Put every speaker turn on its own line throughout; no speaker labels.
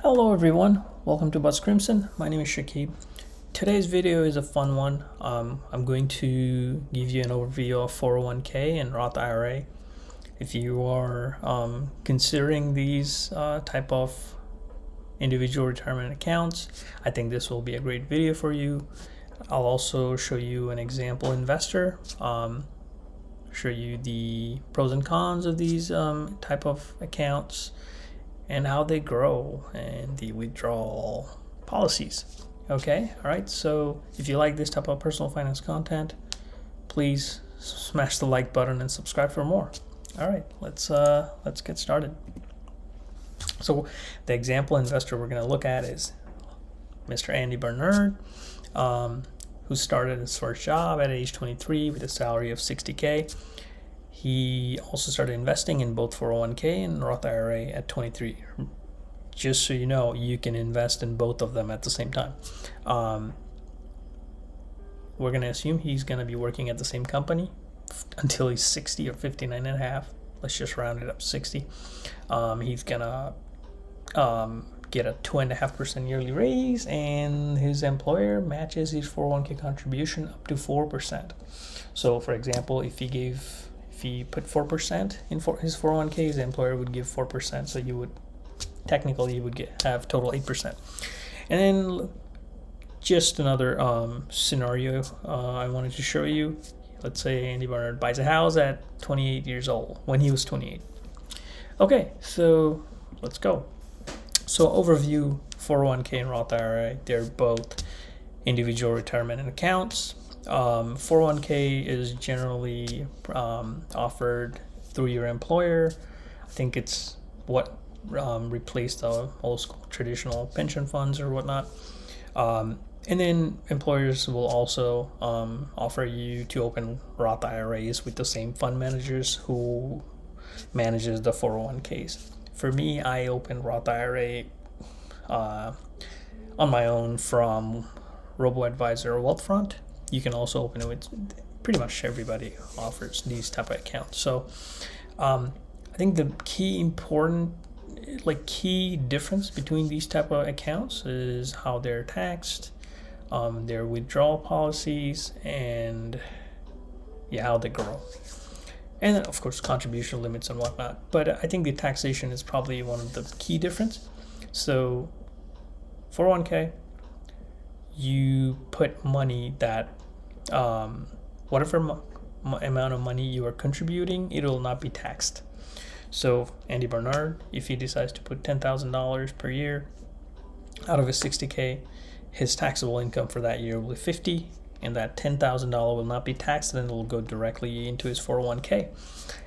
Hello everyone, welcome to Buzz Crimson. My name is Shakib. Today's video is a fun one. I'm going to give you an overview of 401k and Roth IRA. If you are considering these type of individual retirement accounts, I think this will be a great video for you. I'll also show you an example investor, show you the pros and cons of these type of accounts, and how they grow and the withdrawal policies. Okay, all right, so if you like this type of personal finance content, please smash the like button and subscribe for more. All right, let's get started. So the example investor we're going to look at is Mr. Andy Bernard, who started his first job at age 23 with a salary of $60K. He also started investing in both 401k and Roth IRA at 23. Just so you know, you can invest in both of them at the same time. We're going to assume he's going to be working at the same company until he's 60 or 59 and a half. Let's just round it up, 60. He's going to get a 2.5% yearly raise, and his employer matches his 401k contribution up to 4%. So, for example, if he put 4% in his 401k, his employer would give 4%, so you would have total 8%. And then just another scenario I wanted to show you. Let's say Andy Bernard buys a house at 28 years old, when he was 28. Okay, so let's go. So overview, 401k and Roth IRA, they're both individual retirement accounts. 401k is generally offered through your employer. I think it's what replaced the old school traditional pension funds or whatnot. And then employers will also offer you to open Roth IRAs with the same fund managers who manages the 401ks. For me, I opened Roth IRA on my own from robo-advisor Wealthfront. You can also open it with pretty much everybody offers these type of accounts. So I think the key difference between these type of accounts is how they're taxed, their withdrawal policies, and how they grow. And then, of course, contribution limits and whatnot. But I think the taxation is probably one of the key difference. So 401k, you put money that whatever amount of money you are contributing, it will not be taxed. So Andy Bernard, if he decides to put $10,000 per year out of his 60K, his taxable income for that year will be 50, and that $10,000 will not be taxed, and it will go directly into his 401k,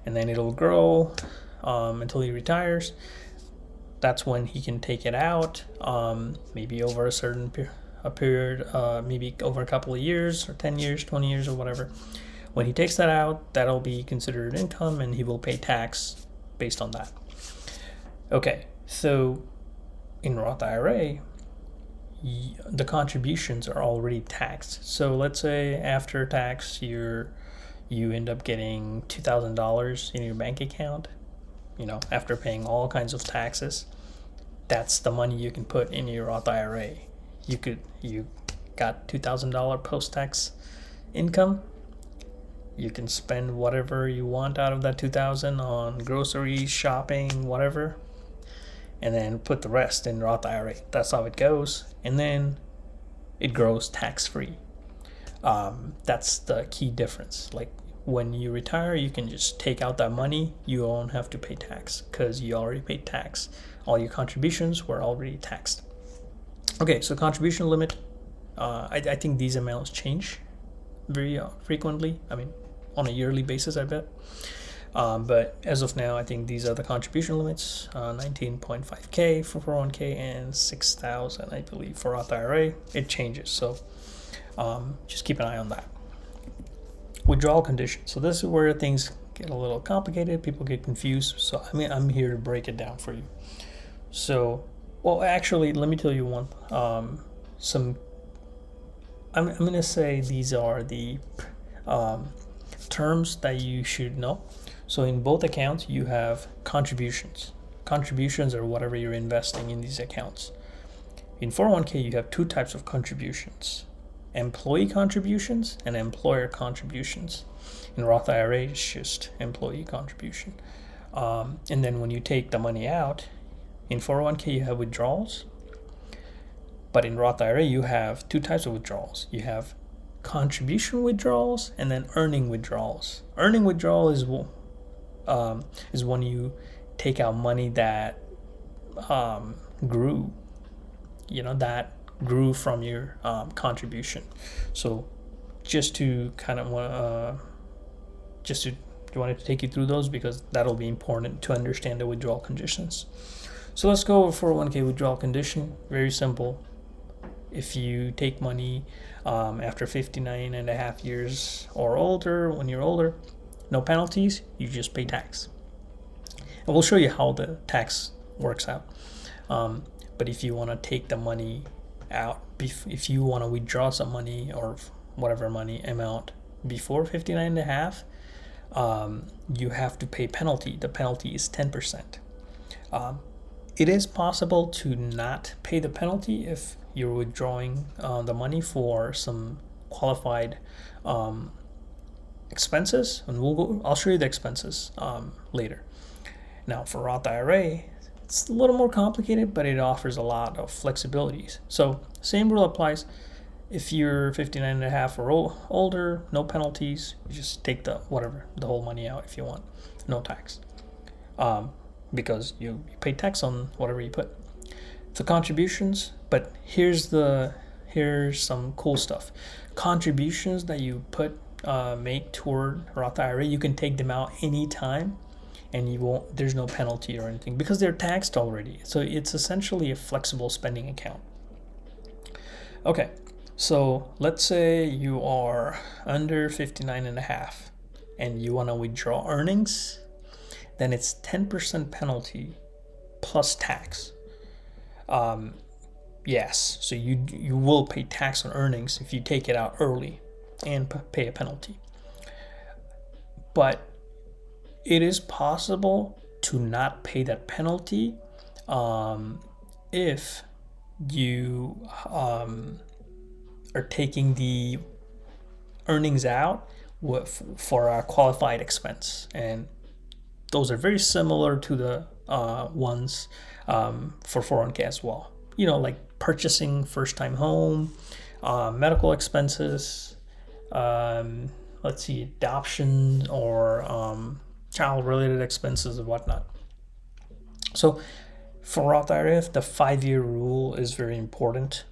and then it'll grow until he retires. That's when he can take it out, maybe over a certain period, maybe over a couple of years, or 10 years, 20 years, or whatever. When he takes that out, that'll be considered income, and he will pay tax based on that. Okay, so in Roth IRA, the contributions are already taxed. So let's say after tax, you end up getting $2,000 in your bank account, after paying all kinds of taxes. That's the money you can put in your Roth IRA. You got $2,000 post-tax income. You can spend whatever you want out of that $2,000 on groceries, shopping, whatever, and then put the rest in Roth IRA. That's how it goes, and then it grows tax-free. That's the key difference. Like when you retire, you can just take out that money. You won't have to pay tax because you already paid tax. All your contributions were already taxed. Okay, so contribution limit, I think these amounts change very frequently. I mean, on a yearly basis, I bet. But as of now, I think these are the contribution limits, 19.5K for 401k and 6,000, I believe, for Roth IRA. It changes, so just keep an eye on that. Withdrawal conditions. So this is where things get a little complicated. People get confused. So I'm here to break it down for you. So, well, actually, let me tell you one. I'm going to say these are the terms that you should know. So in both accounts, you have contributions. contributions or whatever you're investing in these accounts. In 401k, you have two types of contributions: employee contributions and employer contributions. In Roth IRA, it's just employee contribution. And then when you take the money out, in 401k, you have withdrawals. But in Roth IRA, you have two types of withdrawals. You have contribution withdrawals and then earning withdrawals. Earning withdrawal is when you take out money that grew, that grew from your contribution. So just to kind of wanted to take you through those because that'll be important to understand the withdrawal conditions. So let's go over 401k withdrawal condition. Very simple. If you take money after 59 and a half years or older, when you're older, no penalties, you just pay tax. And we'll show you how the tax works out. But if you want to take the money out, if you want to withdraw some money or whatever money amount before 59 and a half, you have to pay penalty. The penalty is 10%. It is possible to not pay the penalty if you're withdrawing the money for some qualified expenses, and I'll show you the expenses later. Now for Roth IRA, it's a little more complicated, but it offers a lot of flexibilities. So same rule applies. If you're 59 and a half or older, no penalties. You just take the whole money out if you want, no tax, because you pay tax on whatever you put. The contributions, but here's some cool stuff. Contributions that you make toward Roth IRA, you can take them out anytime, and there's no penalty or anything because they're taxed already. So it's essentially a flexible spending account. Okay, so let's say you are under 59 and a half and you want to withdraw earnings, then it's 10% penalty plus tax. Yes, so you will pay tax on earnings if you take it out early and pay a penalty. But it is possible to not pay that penalty if you are taking the earnings out for a qualified expense, and those are very similar to the ones for 401k as well. Like purchasing first-time home, medical expenses, adoption or child-related expenses and whatnot. So for Roth IRA, the 5-year rule is very important.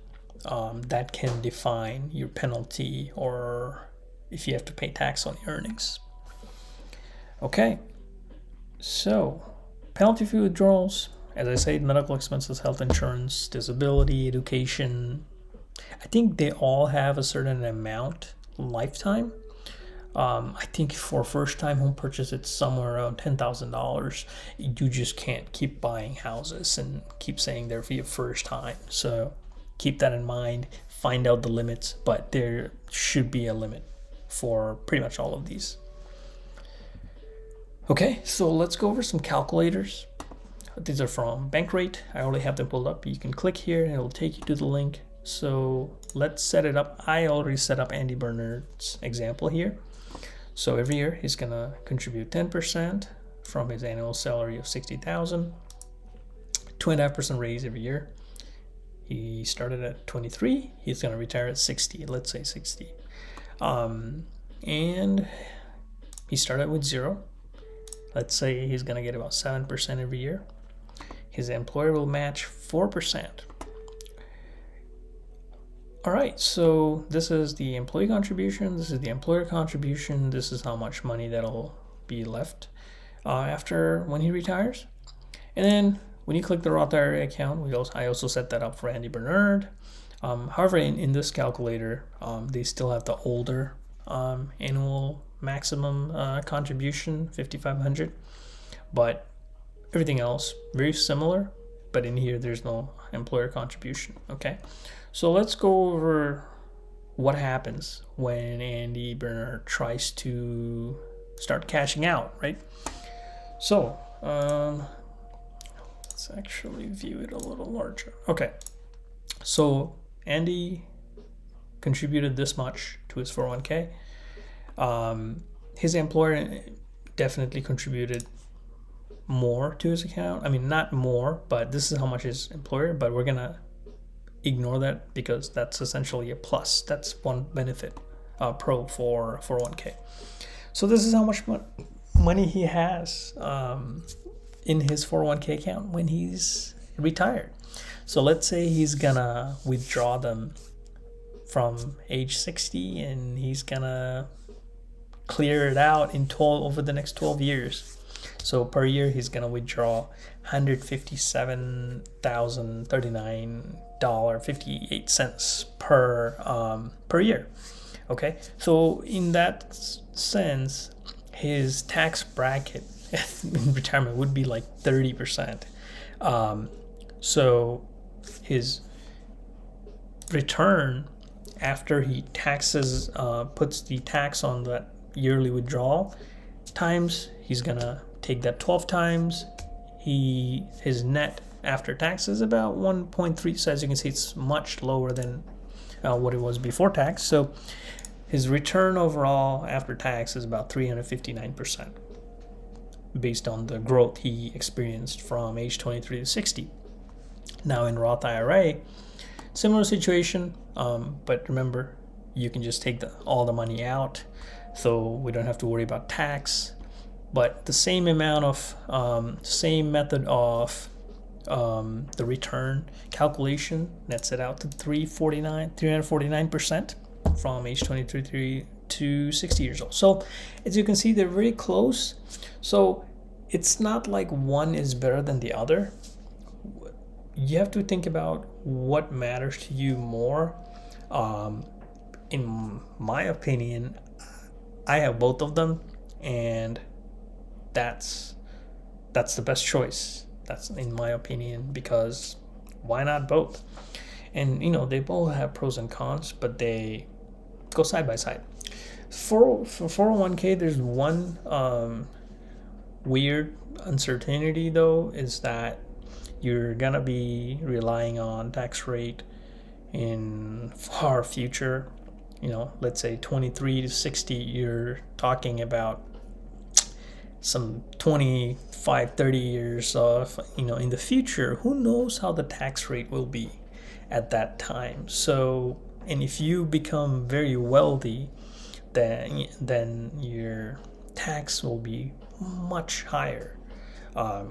That can define your penalty or if you have to pay tax on your earnings. Okay, so penalty-free withdrawals, as I said, medical expenses, health insurance, disability, education. I think they all have a certain amount lifetime. I think for first-time home purchase, it's somewhere around $10,000. You just can't keep buying houses and keep saying they're for your first time. So keep that in mind. Find out the limits, but there should be a limit for pretty much all of these. Okay, so let's go over some calculators. These are from Bankrate. I already have them pulled up. You can click here and it will take you to the link. So let's set it up. I already set up Andy Bernard's example here. So every year he's gonna contribute 10% from his annual salary of $60,000, 2.5% raise every year. He started at 23. He's gonna retire at 60. Let's say 60, and he started with 0. Let's say he's gonna get about 7% every year. His employer will match 4%. All right, so this is the employee contribution, this is the employer contribution, this is how much money that'll be left after when he retires. And then when you click the Roth IRA account, I also set that up for Andy Bernard. However, in this calculator, they still have the older annual maximum contribution, $5,500, but everything else very similar, but in here there's no employer contribution. Okay, so let's go over what happens when Andy Bernard tries to start cashing out, right? So let's actually view it a little larger. Okay, so Andy contributed this much to his 401k. His employer definitely contributed more to his account. I mean, not more, but this is how much his employer, but we're gonna ignore that because that's essentially a plus. That's one benefit, pro for 401k. So this is how much money he has in his 401k account when he's retired. So let's say he's gonna withdraw them from age 60 and he's gonna clear it out in over the next 12 years. So per year he's gonna withdraw $157,039.58 per year. Okay, so in that sense, his tax bracket in retirement would be like 30%. So his return after he taxes, puts the tax on that yearly withdrawal times, he's gonna take that 12 times. His net after tax is about 1.3. So as you can see, it's much lower than what it was before tax. So his return overall after tax is about 359% based on the growth he experienced from age 23 to 60. Now in Roth IRA, similar situation, but remember, you can just take all the money out, so we don't have to worry about tax. But the same amount of, same method of the return calculation nets it out to 349% from age 23 to 60 years old. So as you can see, they're very close. So it's not like one is better than the other. You have to think about what matters to you more. In my opinion, I have both of them, and that's the best choice. That's in my opinion, because why not both? And they both have pros and cons, but they go side by side. For 401k, there's one weird uncertainty though, is that you're gonna be relying on tax rate in far future. Let's say 23 to 60, you're talking about some 25, 30 years of, in the future. Who knows how the tax rate will be at that time? So, and if you become very wealthy, then your tax will be much higher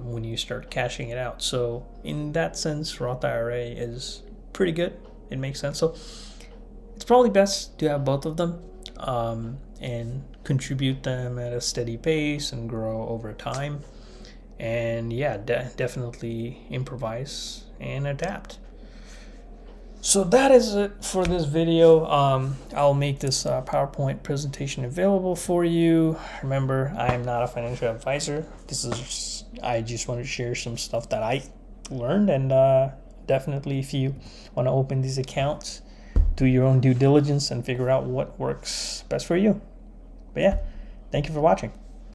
when you start cashing it out. So in that sense, Roth IRA is pretty good. It makes sense. So it's probably best to have both of them and contribute them at a steady pace and grow over time. And yeah, definitely improvise and adapt. So that is it for this video. I'll make this PowerPoint presentation available for you. Remember, I'm not a financial advisor. I just want to share some stuff that I learned, and definitely if you want to open these accounts, do your own due diligence and figure out what works best for you. But yeah, thank you for watching.